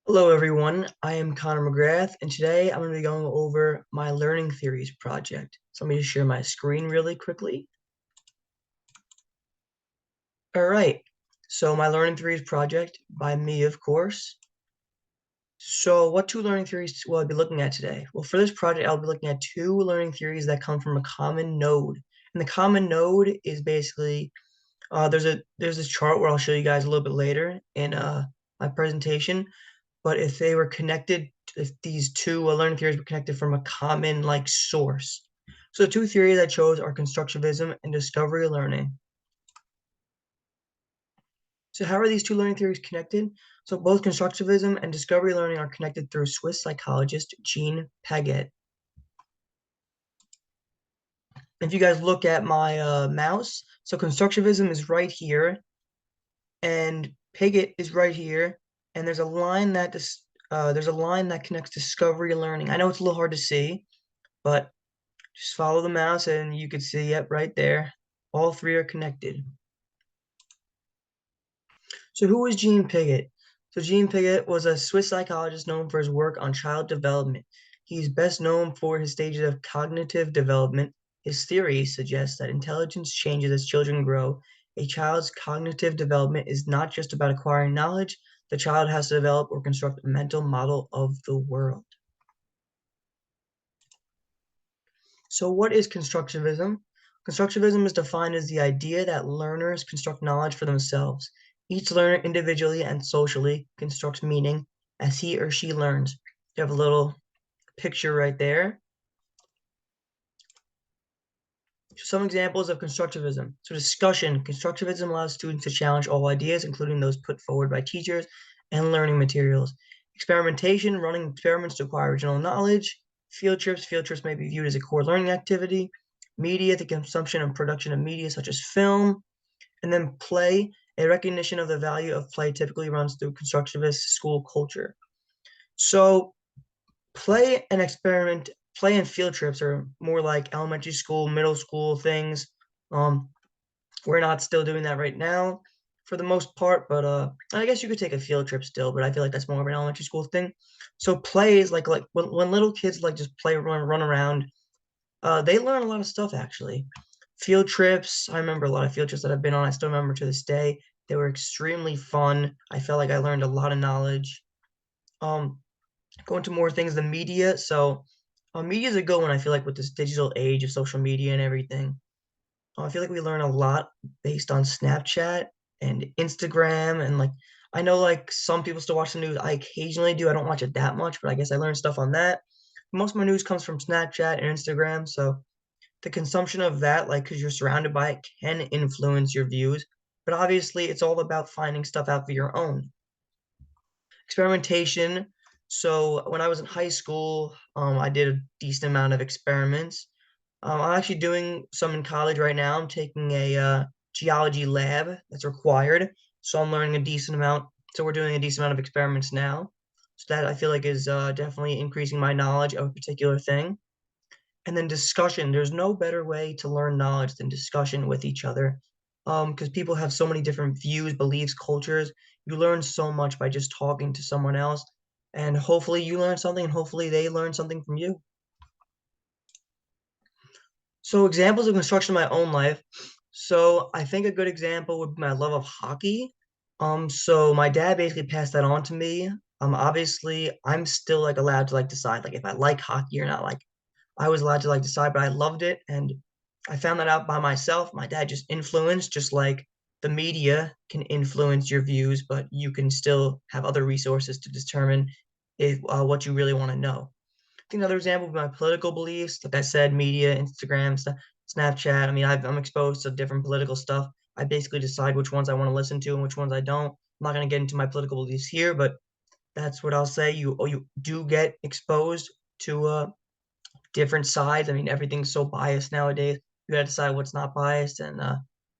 Hello, everyone. I am Connor McGrath, and today I'm going to be going over my learning theories project. So let me just share my screen really quickly. All right. So my learning theories project by me, of course. So what two learning theories will I be looking at today? Well, for this project, I'll be looking at two learning theories that come from a common node. And the common node is basically there's this chart where I'll show you guys a little bit later in my presentation. But if they were connected, if these two learning theories were connected from a common like source. So the two theories I chose are constructivism and discovery learning. So how are these two learning theories connected? So both constructivism and discovery learning are connected through Swiss psychologist Jean Piaget. If you guys look at my mouse, so constructivism is right here, and Piaget is right here, and there's a line that connects discovery learning. I know it's a little hard to see, but just follow the mouse and you can see, yep, right there. All three are connected. So who was Jean Piaget? So Jean Piaget was a Swiss psychologist known for his work on child development. He's best known for his stages of cognitive development. His theory suggests that intelligence changes as children grow. A child's cognitive development is not just about acquiring knowledge. The child has to develop or construct a mental model of the world. So what is constructivism? Constructivism is defined as the idea that learners construct knowledge for themselves. Each learner individually and socially constructs meaning as he or she learns. You have a little picture right there. Some examples of constructivism. So discussion. Constructivism allows students to challenge all ideas, including those put forward by teachers and learning materials. Experimentation, running experiments to acquire original knowledge. Field trips. Field trips may be viewed as a core learning activity. Media, the consumption and production of media such as film. And then play, a recognition of the value of play typically runs through constructivist school culture. So play and field trips are more like elementary school, middle school things. Um, we're not still doing that right now for the most part, but I guess you could take a field trip still, but I feel like that's more of an elementary school thing. So play is like when little kids like just play run around, they learn a lot of stuff actually. Field trips, I remember a lot of field trips that I've been on. I still remember to this day. They were extremely fun. I felt like I learned a lot of knowledge. Um, Go into more things, the media. So media is a good one, I feel like, with this digital age of social media and everything. I feel like we learn a lot based on Snapchat and Instagram. And like, I know like some people still watch the news. I occasionally do. I don't watch it that much, but I guess I learn stuff on that. Most of my news comes from Snapchat and Instagram. So the consumption of that, like, because you're surrounded by it, can influence your views. But obviously, it's all about finding stuff out for your own. Experimentation. So when I was in high school, I did a decent amount of experiments. I'm actually doing some in college right now. I'm taking a geology lab that's required, so I'm learning a decent amount. So we're doing a decent amount of experiments now. So that I feel like is definitely increasing my knowledge of a particular thing. And then discussion. There's no better way to learn knowledge than discussion with each other. Because people have so many different views, beliefs, cultures. You learn so much by just talking to someone else. And hopefully you learn something, and hopefully they learn something from you. So examples of construction in my own life. So I think a good example would be my love of hockey. So my dad basically passed that on to me. Obviously I'm still like allowed to like decide like if I like hockey or not. Like I was allowed to like decide, but I loved it, and I found that out by myself. My dad just influenced, just like the media can influence your views, but you can still have other resources to determine if what you really want to know. I think another example would be my political beliefs. Like I said, media, Instagram, Snapchat. I mean, I'm exposed to different political stuff. I basically decide which ones I want to listen to and which ones I don't. I'm not going to get into my political beliefs here, but that's what I'll say. You do get exposed to different sides. I mean, everything's so biased nowadays. You got to decide what's not biased and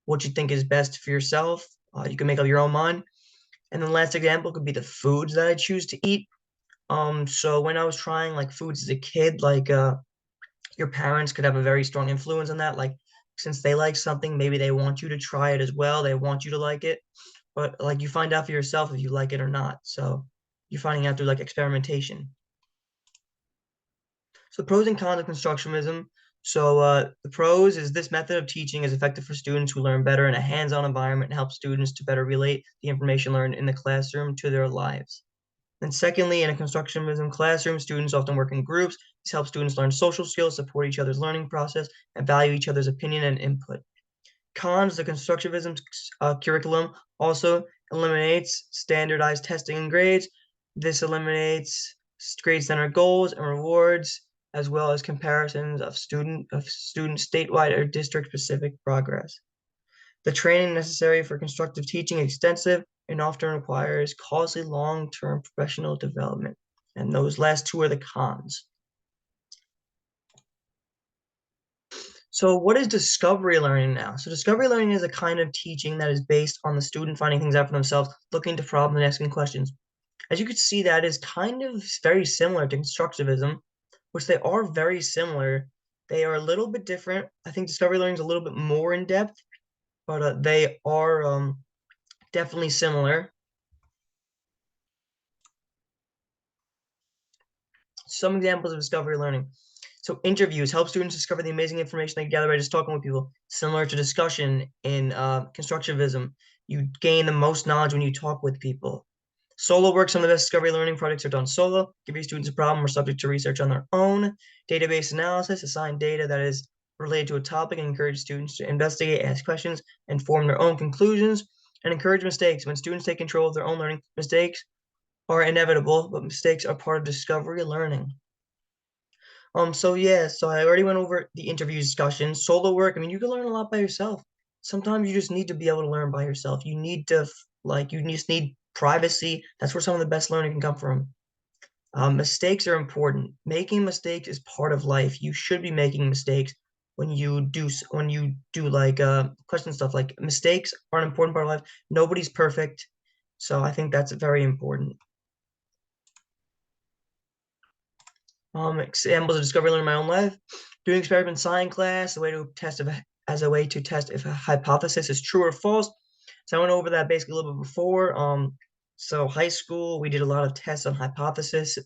what you think is best for yourself. You can make up your own mind. And the last example could be the foods that I choose to eat. So when I was trying like foods as a kid, like your parents could have a very strong influence on that. Like since they like something, maybe they want you to try it as well. They want you to like it, but like you find out for yourself if you like it or not. So you're finding out through like experimentation. So pros and cons of constructionism. So the pros is this method of teaching is effective for students who learn better in a hands-on environment and help students to better relate the information learned in the classroom to their lives. And secondly, in a constructionism classroom, students often work in groups. This helps students learn social skills, support each other's learning process, and value each other's opinion and input. Cons, the constructivism curriculum also eliminates standardized testing and grades. This eliminates grade-centered goals and rewards, as well as comparisons of student statewide or district-specific progress. The training necessary for constructive teaching is extensive and often requires costly long-term professional development. And those last two are the cons. So what is discovery learning now? So discovery learning is a kind of teaching that is based on the student finding things out for themselves, looking into problems and asking questions. As you could see, that is kind of very similar to constructivism, which they are very similar. They are a little bit different. I think discovery learning is a little bit more in depth, but they are definitely similar. Some examples of discovery learning. So interviews help students discover the amazing information they gather by just talking with people. Similar to discussion in constructivism, you gain the most knowledge when you talk with people. Solo work, some of the best discovery learning projects are done solo. Give your students a problem or subject to research on their own. Database analysis, assign data that is related to a topic and encourage students to investigate, ask questions, and form their own conclusions. And encourage mistakes. When students take control of their own learning, mistakes are inevitable, but mistakes are part of discovery learning. So yeah, so I already went over the interview discussion. Solo work, I mean, you can learn a lot by yourself. Sometimes you just need to be able to learn by yourself. You need to like you just need privacy. That's where some of the best learning can come from. Mistakes are important. Making mistakes is part of life. You should be making mistakes when you do like question stuff. Like mistakes are an important part of life. Nobody's perfect, so I think that's very important. Examples of discovery learning in my own life. Doing experiment science class, the way to test if as a way to test if a hypothesis is true or false. So I went over that basically a little bit before. So high school, we did a lot of tests on hypothesis.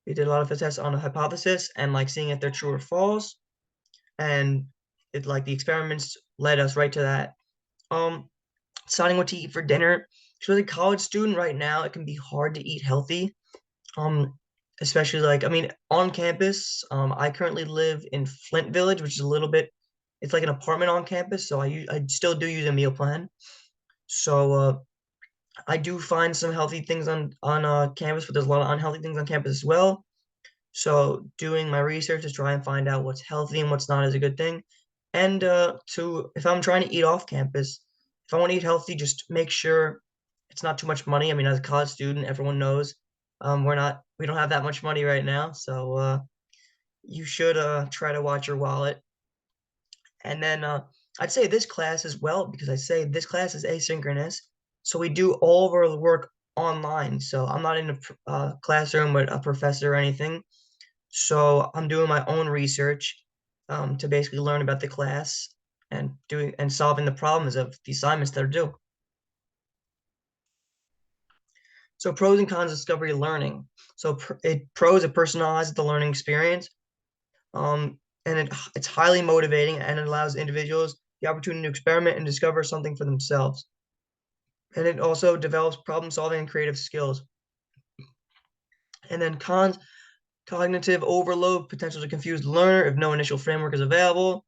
We did a lot of tests on a hypothesis and like seeing if they're true or false. And it like the experiments led us right to that. Deciding what to eat for dinner. So as a college student right now, it can be hard to eat healthy. Um, Especially like I mean on campus. I currently live in Flint Village, which is a little bit. It's like an apartment on campus, so I still do use a meal plan. So I do find some healthy things on campus, but there's a lot of unhealthy things on campus as well. So doing my research to try and find out what's healthy and what's not is a good thing. And to if I'm trying to eat off campus, if I want to eat healthy, just make sure it's not too much money. I mean, as a college student, everyone knows we don't have that much money right now, so you should try to watch your wallet. And then I'd say this class as well, because I say this class is asynchronous, so we do all of our work online. So I'm not in a classroom with a professor or anything. So I'm doing my own research to basically learn about the class and doing and solving the problems of the assignments that are due. So pros and cons of discovery learning. So pros, it personalizes the learning experience, and it's highly motivating and it allows individuals the opportunity to experiment and discover something for themselves. And it also develops problem solving and creative skills. And then cons, cognitive overload, potential to confuse the learner if no initial framework is available,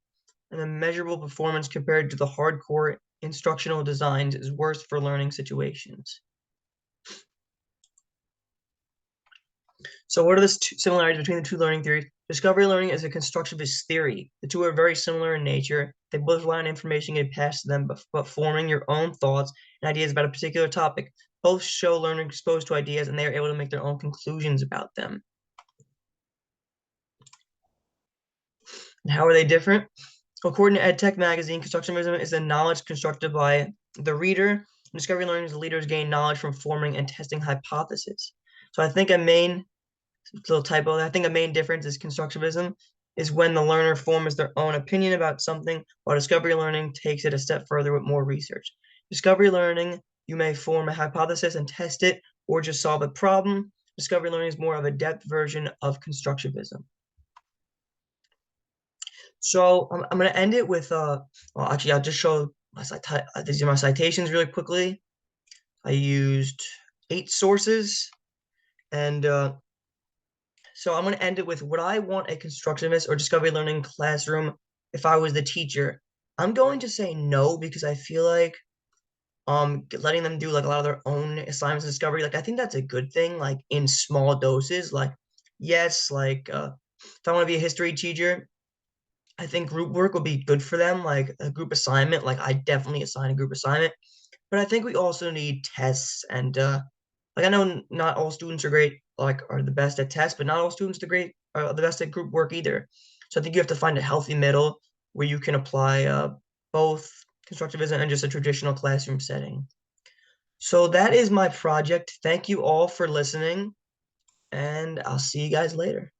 and then measurable performance compared to the hardcore instructional designs is worse for learning situations. So what are the similarities between the two learning theories? Discovery learning is a constructivist theory. The two are very similar in nature. They both rely on information getting passed to them, but forming your own thoughts and ideas about a particular topic. Both show learning exposed to ideas and they are able to make their own conclusions about them. And how are they different? According to EdTech magazine, constructivism is a knowledge constructed by the reader. Discovery learning is the leaders gain knowledge from forming and testing hypotheses. So I think a main little typo. I think a main difference is constructivism is when the learner forms their own opinion about something, while discovery learning takes it a step further with more research. Discovery learning, you may form a hypothesis and test it, or just solve a problem. Discovery learning is more of a depth version of constructivism. So I'm going to end it with well, actually I'll just show these are my citations really quickly. I used 8 sources, and so I'm going to end it with, would I want a constructivist or discovery learning classroom if I was the teacher? I'm going to say no, because I feel like letting them do like a lot of their own assignments and discovery, like I think that's a good thing, like in small doses. Like, yes, like if I want to be a history teacher, I think group work would be good for them, like a group assignment. Like I definitely assign a group assignment, but I think we also need tests, and like I know not all students are great, like are the best at tests, but not all students are the best at group work either. So I think you have to find a healthy middle where you can apply both constructivism and just a traditional classroom setting. So that is my project. Thank you all for listening, and I'll see you guys later.